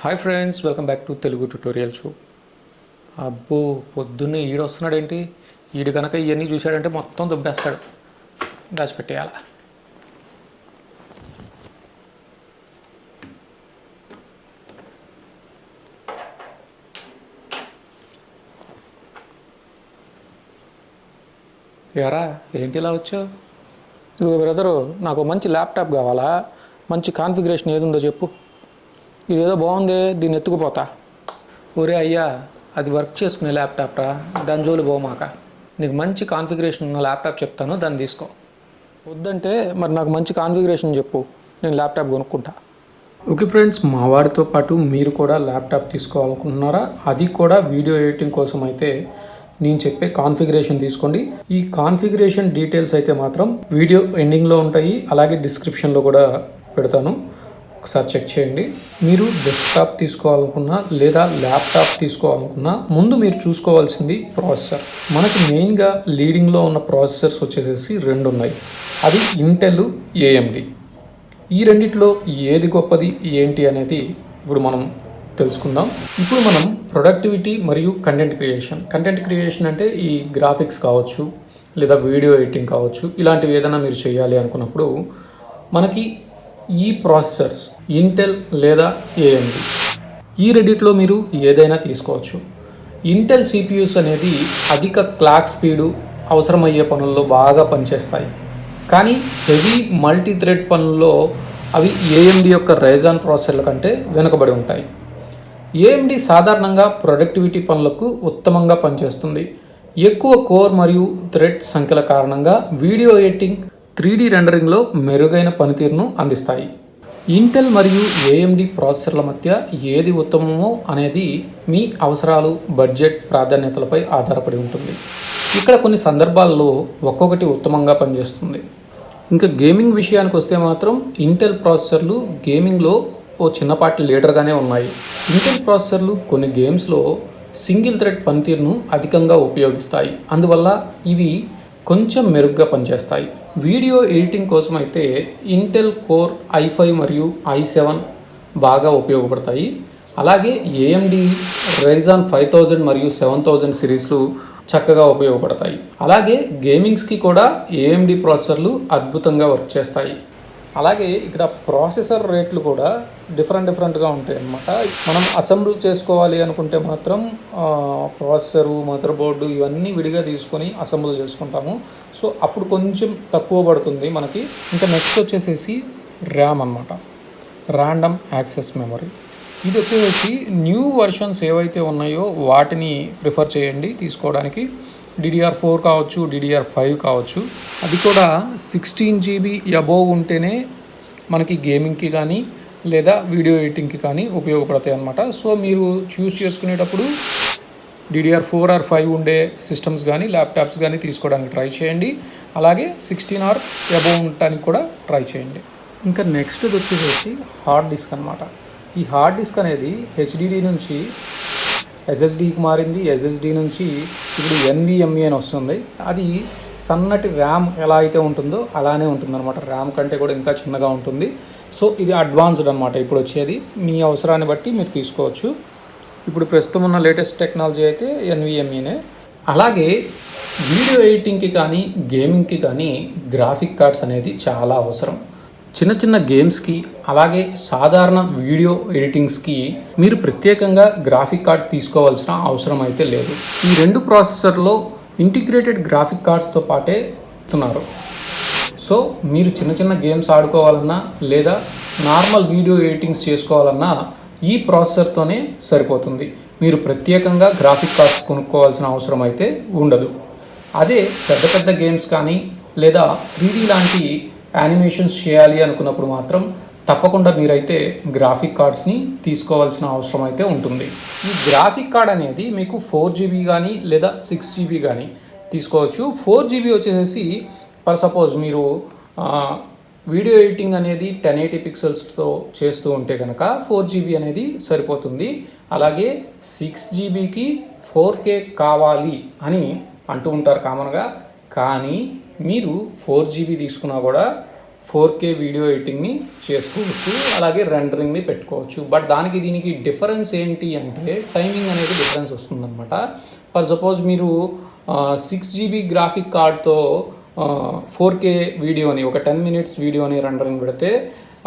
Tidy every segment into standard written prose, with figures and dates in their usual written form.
Hi friends, welcome back to Telugu tutorial show. అబ్బో, పొద్దున్నే ఈడు వస్తున్నాడేంటి? ఈడు కనుక ఇవన్నీ చూశాడంటే మొత్తం దుబ్బేస్తాడు. దాచిపెట్టేయాల. ఎరా, ఏంటి ఇలా వచ్చావు? ఇదిగో బ్రదరు, నాకు మంచి ల్యాప్టాప్ కావాలా? మంచి కాన్ఫిగరేషన్ ఏది ఉందో చెప్పు. ఇదేదో బాగుంది, దీన్ని ఎత్తుకుపోతా. ఒరే అయ్యా, అది వర్క్ చేసుకునే ల్యాప్టాప్ రా, దాని జోలు పోమాక. నీకు మంచి కాన్ఫిగరేషన్ ఉన్న ల్యాప్టాప్ చెప్తాను, దాన్ని తీసుకో. వద్దంటే మరి నాకు మంచి కాన్ఫిగరేషన్ చెప్పు, నేను ల్యాప్టాప్ కొనుక్కుంటా. ఓకే ఫ్రెండ్స్, మా వాడితో పాటు మీరు కూడా ల్యాప్టాప్ తీసుకోవాలనుకుంటున్నారా? అది కూడా వీడియో ఎడిటింగ్ కోసం అయితే నేను చెప్పే కాన్ఫిగరేషన్ తీసుకోండి. ఈ కాన్ఫిగరేషన్ డీటెయిల్స్ అయితే మాత్రం వీడియో ఎండింగ్లో ఉంటాయి, అలాగే డిస్క్రిప్షన్లో కూడా పెడతాను, ఒకసారి చెక్ చేయండి. మీరు డెస్క్టాప్ తీసుకోవాలనుకున్నా లేదా ల్యాప్టాప్ తీసుకోవాలనుకున్నా ముందు మీరు చూసుకోవాల్సింది ప్రాసెసర్. మనకి మెయిన్గా లీడింగ్లో ఉన్న ప్రాసెసర్స్ వచ్చేసి రెండు ఉన్నాయి, అది ఇంటెల్, ఏఎండి. ఈ రెండిట్లో ఏది గొప్పది ఏంటి అనేది ఇప్పుడు మనం తెలుసుకుందాం. ఇప్పుడు మనం ప్రొడక్టివిటీ మరియు కంటెంట్ క్రియేషన్ అంటే ఈ గ్రాఫిక్స్ కావచ్చు లేదా వీడియో ఎడిటింగ్ కావచ్చు, ఇలాంటివి ఏదైనా మీరు చేయాలి అనుకున్నప్పుడు మనకి ఈ ప్రాసెసర్స్ ఇంటెల్ లేదా ఏఎండి, ఈ రెండిట్లో మీరు ఏదైనా తీసుకోవచ్చు. ఇంటెల్ సిపియూస్ అనేది అధిక క్లాక్ స్పీడు అవసరమయ్యే పనుల్లో బాగా పనిచేస్తాయి, కానీ హెవీ మల్టీ థ్రెడ్ పనుల్లో అవి ఏఎండి యొక్క రైజాన్ ప్రాసెసర్ల కంటే వెనుకబడి ఉంటాయి. ఏఎండి సాధారణంగా ప్రొడక్టివిటీ పనులకు ఉత్తమంగా పనిచేస్తుంది. ఎక్కువ కోర్ మరియు థ్రెడ్ సంఖ్యల కారణంగా వీడియో ఎడిటింగ్, 3D రెండరింగ్లో మెరుగైన పనితీరును అందిస్తాయి. ఇంటెల్ మరియు ఏఎండి ప్రాసెసర్ల మధ్య ఏది ఉత్తమమో అనేది మీ అవసరాలు, బడ్జెట్, ప్రాధాన్యతలపై ఆధారపడి ఉంటుంది. ఇక్కడ కొన్ని సందర్భాల్లో ఒక్కొక్కటి ఉత్తమంగా పనిచేస్తుంది. ఇంకా గేమింగ్ విషయానికి వస్తే మాత్రం ఇంటెల్ ప్రాసెసర్లు గేమింగ్లో ఓ చిన్నపాటి లీడర్గానే ఉన్నాయి. ఇంటెల్ ప్రాసెసర్లు కొన్ని గేమ్స్లో సింగిల్ థ్రెడ్ పనితీరును అధికంగా ఉపయోగిస్తాయి, అందువల్ల ఇవి కొంచెం మెరుగ్గా పనిచేస్తాయి. వీడియో ఎడిటింగ్ కోసం అయితే ఇంటెల్ కోర్ i5 మరియు i7 బాగా ఉపయోగపడతాయి. అలాగే ఏఎండి రైజాన్ 5000 మరియు 7000 సిరీస్లు చక్కగా ఉపయోగపడతాయి. అలాగే గేమింగ్స్కి కూడా ఏఎండి ప్రాసెసర్లు అద్భుతంగా వర్క్ చేస్తాయి. అలాగే ఇక్కడ ప్రాసెసర్ రేట్లు కూడా డిఫరెంట్గా ఉంటాయి అన్నమాట. మనం అసెంబుల్ చేసుకోవాలి అనుకుంటే మాత్రం ప్రాసెసరు, మదర్ బోర్డు ఇవన్నీ విడిగా తీసుకొని అసెంబుల్ చేసుకుంటాము. సో అప్పుడు కొంచెం తక్కువ పడుతుంది మనకి. ఇంకా నెక్స్ట్ వచ్చేసేసి ర్యామ్ అన్నమాట, ర్యాండమ్ యాక్సెస్ మెమరీ. ఇది వచ్చేసి న్యూ వర్షన్స్ ఏవైతే ఉన్నాయో వాటిని ప్రిఫర్ చేయండి తీసుకోవడానికి. DDR4 కావచ్చు, DDR5 కావచ్చు. అది కూడా 16 GB అబోవ్ ఉంటేనే మనకి గేమింగ్కి కానీ లేదా వీడియో ఎడిటింగ్కి కానీ ఉపయోగపడతాయి అన్నమాట. సో మీరు చూస్ చేసుకునేటప్పుడు DDR4 or 5 ఉండే సిస్టమ్స్ కానీ ల్యాప్టాప్స్ కానీ తీసుకోవడానికి ట్రై చేయండి. అలాగే 16 or అబోవ్ ఉండటానికి కూడా ట్రై చేయండి. ఇంకా నెక్స్ట్ వచ్చేసి హార్డ్ డిస్క్ అనమాట. ఈ హార్డ్ డిస్క్ అనేది HDD నుంచి SSDకి మారింది. SSD నుంచి ఇప్పుడు NVMe అని వస్తుంది. అది సన్నటి ర్యామ్ ఎలా అయితే ఉంటుందో అలానే ఉంటుందన్నమాట. ర్యామ్ కంటే కూడా ఇంకా చిన్నగా ఉంటుంది. సో ఇది అడ్వాన్స్డ్ అనమాట ఇప్పుడు వచ్చేది. మీ అవసరాన్ని బట్టి మీరు తీసుకోవచ్చు. ఇప్పుడు ప్రస్తుతం ఉన్న లేటెస్ట్ టెక్నాలజీ అయితే NVMeనే. అలాగే వీడియో ఎడిటింగ్కి కానీ గేమింగ్కి కానీ గ్రాఫిక్ కార్డ్స్ అనేది చాలా అవసరం. చిన్న గేమ్స్కి అలాగే సాధారణ వీడియో ఎడిటింగ్స్కి మీరు ప్రత్యేకంగా గ్రాఫిక్ కార్డ్ తీసుకోవాల్సిన అవసరం అయితే లేదు. ఈ రెండు ప్రాసెసర్లో ఇంటిగ్రేటెడ్ గ్రాఫిక్ కార్డ్స్తో పాటే ఇస్తున్నారు. సో మీరు చిన్న గేమ్స్ ఆడుకోవాలన్నా లేదా నార్మల్ వీడియో ఎడిటింగ్స్ చేసుకోవాలన్నా ఈ ప్రాసెసర్తోనే సరిపోతుంది. మీరు ప్రత్యేకంగా గ్రాఫిక్ కార్డ్స్ కొనుక్కోవాల్సిన అవసరం అయితే ఉండదు. అదే పెద్ద గేమ్స్ కానీ లేదా 3D లాంటి యానిమేషన్స్ చేయాలి అనుకున్నప్పుడు మాత్రం తప్పకుండా మీరైతే గ్రాఫిక్ కార్డ్స్ని తీసుకోవాల్సిన అవసరం అయితే ఉంటుంది. ఈ గ్రాఫిక్ కార్డ్ అనేది మీకు 4GB కానీ లేదా 6GB కానీ తీసుకోవచ్చు. 4GB వచ్చేసి ఫర్ సపోజ్ మీరు వీడియో ఎడిటింగ్ అనేది 1080 పిక్సెల్స్తో చేస్తూ ఉంటే కనుక 4GB అనేది సరిపోతుంది. అలాగే 6GBకి 4K కావాలి అని అంటూ ఉంటారు కామన్గా, కానీ మీరు 4GB తీసుకున్నా కూడా 4K వీడియో ఎడిటింగ్ని చేసుకోవచ్చు, అలాగే రెండరింగ్ని పెట్టుకోవచ్చు. బట్ దానికి దీనికి డిఫరెన్స్ ఏంటి అంటే టైమింగ్ అనేది డిఫరెన్స్ వస్తుందన్నమాట. ఫర్ సపోజ్ మీరు 6GB గ్రాఫిక్ కార్డ్తో 4K వీడియోని, ఒక 10 minutes వీడియోని రెండరింగ్ పెడితే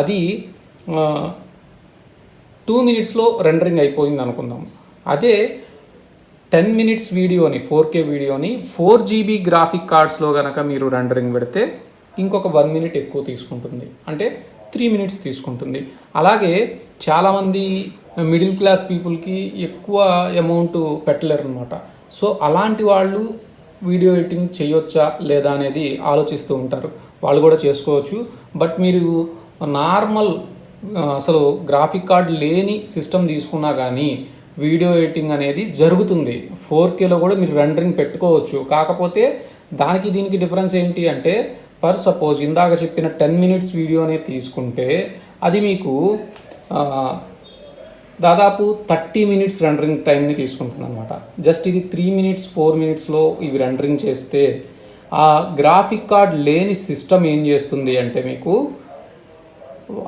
అది 2 minutesలో రెండరింగ్ అయిపోయింది అనుకుందాం. అదే 10 minutes వీడియోని, 4K వీడియోని 4GB గ్రాఫిక్ కార్డ్స్లో కనుక మీరు రెండరింగ్ పెడితే ఇంకొక 1 minute ఎక్కువ తీసుకుంటుంది, అంటే 3 minutes తీసుకుంటుంది. అలాగే చాలామంది మిడిల్ క్లాస్ పీపుల్కి ఎక్కువ అమౌంట్ పెట్టలేరు అనమాట. సో అలాంటి వాళ్ళు వీడియో ఎడిటింగ్ చేయొచ్చా లేదా అనేది ఆలోచిస్తూ ఉంటారు. వాళ్ళు కూడా చేసుకోవచ్చు. బట్ మీరు నార్మల్ అసలు గ్రాఫిక్ కార్డ్ లేని సిస్టమ్ తీసుకున్నా కానీ వీడియో ఎడిటింగ్ అనేది జరుగుతుంది. 4Kలో కూడా మీరు రెండరింగ్ పెట్టుకోవచ్చు. కాకపోతే దానికి దీనికి డిఫరెన్స్ ఏంటి అంటే, ఫర్ సపోజ్ ఇందాక చెప్పిన 10 minutes వీడియోనే తీసుకుంటే అది మీకు దాదాపు 30 minutes రెండరింగ్ టైంని తీసుకుంటుంది అనమాట. జస్ట్ ఇది 3 minutes 4 minutesలో ఇవి రెండరింగ్ చేస్తే ఆ గ్రాఫిక్ కార్డ్ లేని సిస్టమ్ ఏం చేస్తుంది అంటే మీకు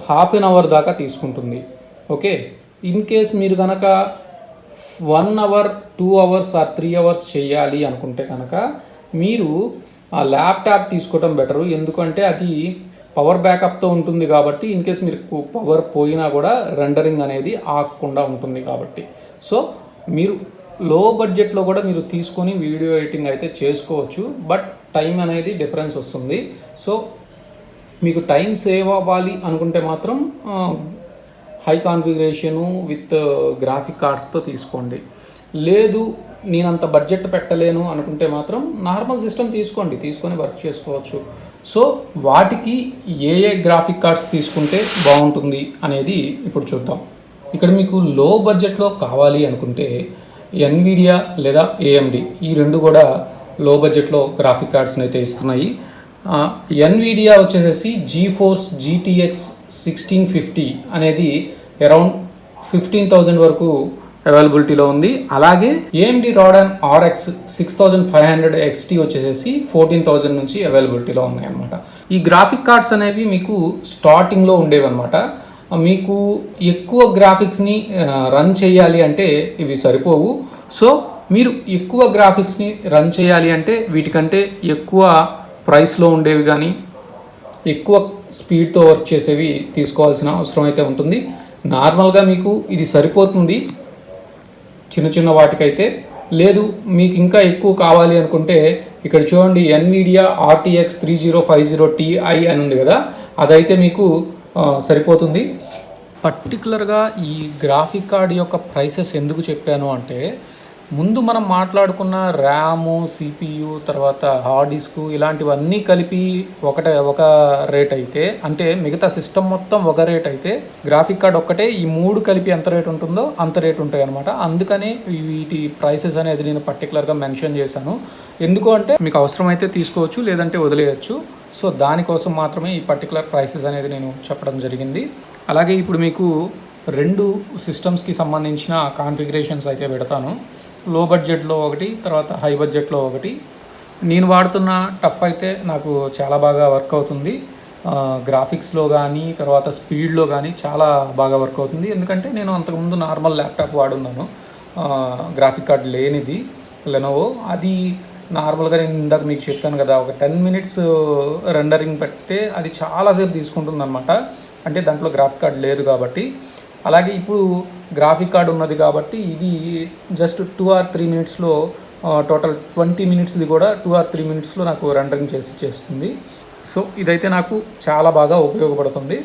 ½ an hour దాకా తీసుకుంటుంది. ఓకే, ఇన్ కేస్ మీరు కనుక 1 hour 2 hours ఆర్ 3 hours చేయాలి అనుకుంటే కనుక మీరు ఆ ల్యాప్టాప్ తీసుకోవటం బెటరు. ఎందుకంటే అది పవర్ బ్యాకప్తో ఉంటుంది కాబట్టి ఇన్ కేస్ మీరు పవర్ పోయినా కూడా రెండరింగ్ అనేది ఆగకుండా ఉంటుంది కాబట్టి. సో మీరు లో బడ్జెట్లో కూడా మీరు తీసుకొని వీడియో ఎడిటింగ్ అయితే చేసుకోవచ్చు. బట్ టైం అనేది డిఫరెన్స్ వస్తుంది. సో మీకు టైం సేవ్ అవ్వాలి అనుకుంటే మాత్రం హై కాన్ఫిగరేషను విత్ గ్రాఫిక్ కార్డ్స్తో తీసుకోండి. లేదు నేను అంత బడ్జెట్ పెట్టలేను అనుకుంటే మాత్రం నార్మల్ సిస్టమ్ తీసుకొని వర్క్ చేసుకోవచ్చు. సో వాటికి ఏ గ్రాఫిక్ కార్డ్స్ తీసుకుంటే బాగుంటుంది అనేది ఇప్పుడు చూద్దాం. ఇక్కడ మీకు లో బడ్జెట్లో కావాలి అనుకుంటే ఎన్విడియా లేదా AMD ఈ రెండు కూడా లో బడ్జెట్లో గ్రాఫిక్ కార్డ్స్ని అయితే ఇస్తున్నాయి. ఎన్విడియా వచ్చేసి GeForce GTX 1650 అనేది అరౌండ్ 15,000 వరకు అవైలబిలిటీలో ఉంది. అలాగే AMD Radeon RX 6500 XT వచ్చేసి 14,000 నుంచి అవైలబిలిటీలో ఉన్నాయన్నమాట. ఈ గ్రాఫిక్ కార్డ్స్ అనేవి మీకు స్టార్టింగ్లో ఉండేవన్నమాట. మీకు ఎక్కువ గ్రాఫిక్స్ని రన్ చేయాలి అంటే ఇవి సరిపోవు. సో మీరు ఎక్కువ గ్రాఫిక్స్ని రన్ చేయాలి అంటే వీటికంటే ఎక్కువ ప్రైస్లో ఉండేవి కానీ ఎక్కువ స్పీడ్తో వర్క్ చేసేవి తీసుకోవాల్సిన అవసరం అయితే ఉంటుంది. నార్మల్గా మీకు ఇది సరిపోతుంది చిన్న చిన్న వాటికైతే. లేదు మీకు ఇంకా ఎక్కువ కావాలి అనుకుంటే ఇక్కడ చూడండి NVIDIA RTX 3050 Ti అని ఉంది కదా, అదైతే మీకు సరిపోతుంది. పర్టికులర్గా ఈ గ్రాఫిక్ కార్డ్ యొక్క ప్రైసెస్ ఎందుకు చెప్పాను అంటే, ముందు మనం మాట్లాడుకున్న ర్యాము, CPU, తర్వాత హార్డ్ డిస్క్ ఇలాంటివన్నీ కలిపి ఒక రేట్ అయితే, అంటే మిగతా సిస్టమ్ మొత్తం ఒక రేట్ అయితే గ్రాఫిక్ కార్డ్ ఒక్కటే ఈ 3 కలిపి ఎంత రేట్ ఉంటుందో అంత రేట్ ఉంటాయి అనమాట. అందుకని వీటి ప్రైసెస్ అనేది నేను పర్టికులర్గా మెన్షన్ చేశాను. ఎందుకు అంటే మీకు అవసరమైతే తీసుకోవచ్చు, లేదంటే వదిలేయచ్చు. సో దానికోసం మాత్రమే ఈ పర్టికులర్ ప్రైసెస్ అనేది నేను చెప్పడం జరిగింది. అలాగే ఇప్పుడు మీకు 2 సిస్టమ్స్కి సంబంధించిన కాన్ఫిగరేషన్స్ అయితే పెడతాను. లో బడ్జెట్లో ఒకటి, తర్వాత హై బడ్జెట్లో ఒకటి. నేను వాడుతున్న టఫ్ అయితే నాకు చాలా బాగా వర్క్ అవుతుంది. గ్రాఫిక్స్లో కానీ తర్వాత స్పీడ్లో కానీ చాలా బాగా వర్క్ అవుతుంది. ఎందుకంటే నేను అంతకుముందు నార్మల్ ల్యాప్టాప్ వాడున్నాను, గ్రాఫిక్ కార్డ్ లేనిది, లెనోవో. అది నార్మల్గా నేను ఇందాక మీకు చెప్పాను కదా, ఒక 10 minutes రెండరింగ్ పెడితే అది చాలాసేపు తీసుకుంటుంది అనమాట. అంటే దాంట్లో గ్రాఫిక్ కార్డ్ లేదు కాబట్టి. అలాగే ఇప్పుడు గ్రాఫిక్ కార్డ్ ఉన్నది కాబట్టి ఇది జస్ట్ 2 or 3 minutesలో, టోటల్ 20 minutesది కూడా 2 or 3 minutesలో నాకు రెండరింగ్ చేస్తుంది. సో ఇదైతే నాకు చాలా బాగా ఉపయోగపడుతుంది.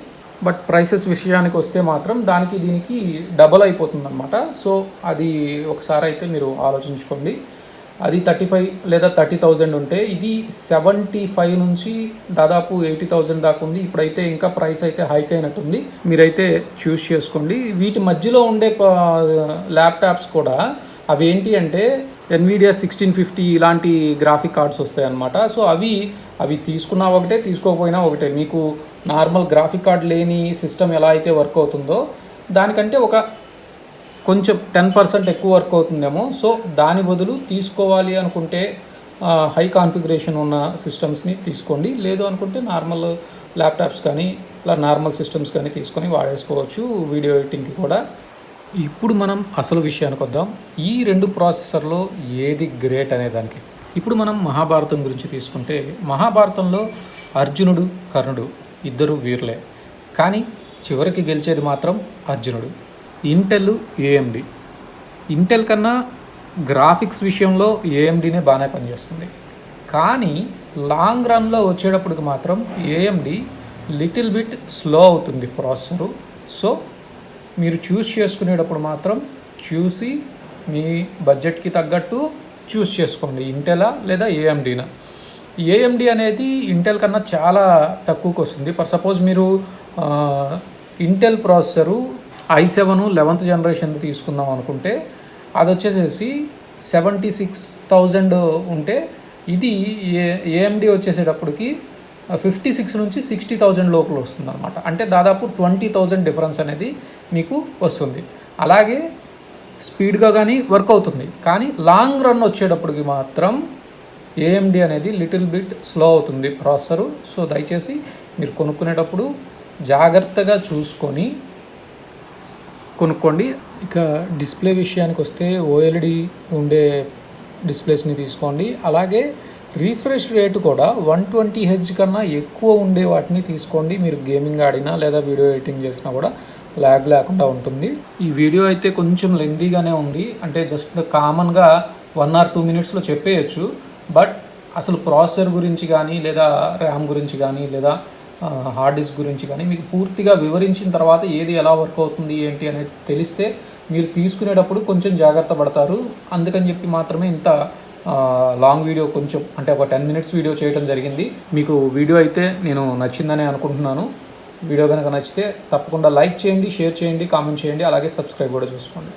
బట్ ప్రైసెస్ విషయానికి వస్తే మాత్రం దానికి దీనికి డబల్ అయిపోతుంది అనమాట. సో అది ఒకసారి అయితే మీరు ఆలోచించుకోండి. అది 35 లేదా 30,000 ఉంటే ఇది 75 నుంచి దాదాపు 80,000 దాకా ఉంది. ఇప్పుడైతే ఇంకా ప్రైస్ అయితే హైక్ అయినట్టుంది. మీరైతే చూస్ చేసుకోండి. వీటి మధ్యలో ఉండే ల్యాప్టాప్స్ కూడా అవి ఏంటి అంటే NVIDIA 1650 ఇలాంటి గ్రాఫిక్ కార్డ్స్ వస్తాయి అన్నమాట. సో అవి తీసుకున్నా ఒకటే, తీసుకోకపోయినా ఒకటే. మీకు నార్మల్ గ్రాఫిక్ కార్డ్ లేని సిస్టమ్ ఎలా అయితే వర్క్ అవుతుందో దానికంటే ఒక కొంచెం 10% ఎక్కువ వర్క్ అవుతుందేమో. సో దాని బదులు తీసుకోవాలి అనుకుంటే హై కాన్ఫిగరేషన్ ఉన్న సిస్టమ్స్ని తీసుకోండి. లేదు అనుకుంటే నార్మల్ ల్యాప్టాప్స్ కానీ ఇలా నార్మల్ సిస్టమ్స్ కానీ తీసుకొని వాడేసుకోవచ్చు వీడియో ఎడిటింగ్కి కూడా. ఇప్పుడు మనం అసలు విషయానికి వద్దాం. ఈ 2 ప్రాసెసర్లో ఏది గ్రేట్ అనే దానికి. ఇప్పుడు మనం మహాభారతం గురించి తీసుకుంటే మహాభారతంలో అర్జునుడు కర్ణుడు ఇద్దరు వీరులే, కానీ చివరికి గెలిచేది మాత్రం అర్జునుడు. ఇంటెల్ ఏఎండి, ఇంటెల్ కన్నా గ్రాఫిక్స్ విషయంలో ఏఎండినే బాగానే పనిచేస్తుంది, కానీ లాంగ్ రన్లో వచ్చేటప్పటికి మాత్రం ఏఎండి లిటిల్ బిట్ స్లో అవుతుంది ప్రాసెసరు. సో మీరు చూస్ చేసుకునేటప్పుడు మాత్రం చూసి మీ బడ్జెట్కి తగ్గట్టు చూస్ చేసుకోండి, ఇంటెలా లేదా ఏఎండినా. ఏఎండి అనేది ఇంటెల్ కన్నా చాలా తక్కువకి వస్తుంది. ఫర్ సపోజ్ మీరు Intel processor i7 11th generation తీసుకుందాం అనుకుంటే అది వచ్చేసేసి 76,000 ఉంటే ఇది ఏఎండి వచ్చేసేటప్పటికి 56 నుంచి 60,000 లోపల వస్తుంది అనమాట. అంటే దాదాపు 20,000 డిఫరెన్స్ అనేది మీకు వస్తుంది. అలాగే స్పీడ్గా కానీ వర్క్ అవుతుంది, కానీ లాంగ్ రన్ వచ్చేటప్పటికి మాత్రం ఏఎండి అనేది లిటిల్ బిట్ స్లో అవుతుంది ప్రాసెసరు. సో దయచేసి మీరు కొనుక్కునేటప్పుడు జాగ్రత్తగా చూసుకొని కొనుక్కోండి. ఇక డిస్ప్లే విషయానికి వస్తే ఓఎల్ఈడి ఉండే డిస్ప్లేస్ని తీసుకోండి. అలాగే రీఫ్రెష్ రేటు కూడా 120 Hz కన్నా ఎక్కువ ఉండే వాటిని తీసుకోండి. మీరు గేమింగ్ ఆడినా లేదా వీడియో ఎడిటింగ్ చేసినా కూడా ల్యాగ్ లేకుండా ఉంటుంది. ఈ వీడియో అయితే కొంచెం లెందీగానే ఉంది, అంటే జస్ట్ కామన్గా 1 or 2 minutesలో చెప్పేయచ్చు. బట్ అసలు ప్రాసెసర్ గురించి కానీ లేదా ర్యామ్ గురించి కానీ లేదా హార్డ్ డిస్క్ గురించి కానీ మీకు పూర్తిగా వివరించిన తర్వాత ఏది ఎలా వర్క్ అవుతుంది ఏంటి అనేది తెలిస్తే మీరు తీసుకునేటప్పుడు కొంచెం జాగ్రత్త పడతారు. అందుకని చెప్పి మాత్రమే ఇంత లాంగ్ వీడియో కొంచెం అంటే ఒక 10 minutes వీడియో చేయడం జరిగింది. మీకు వీడియో అయితే నేను నచ్చిందని అనుకుంటున్నాను. వీడియో కనుక నచ్చితే తప్పకుండా లైక్ చేయండి, షేర్ చేయండి, కామెంట్ చేయండి, అలాగే సబ్స్క్రైబ్ కూడా చేసుకోండి.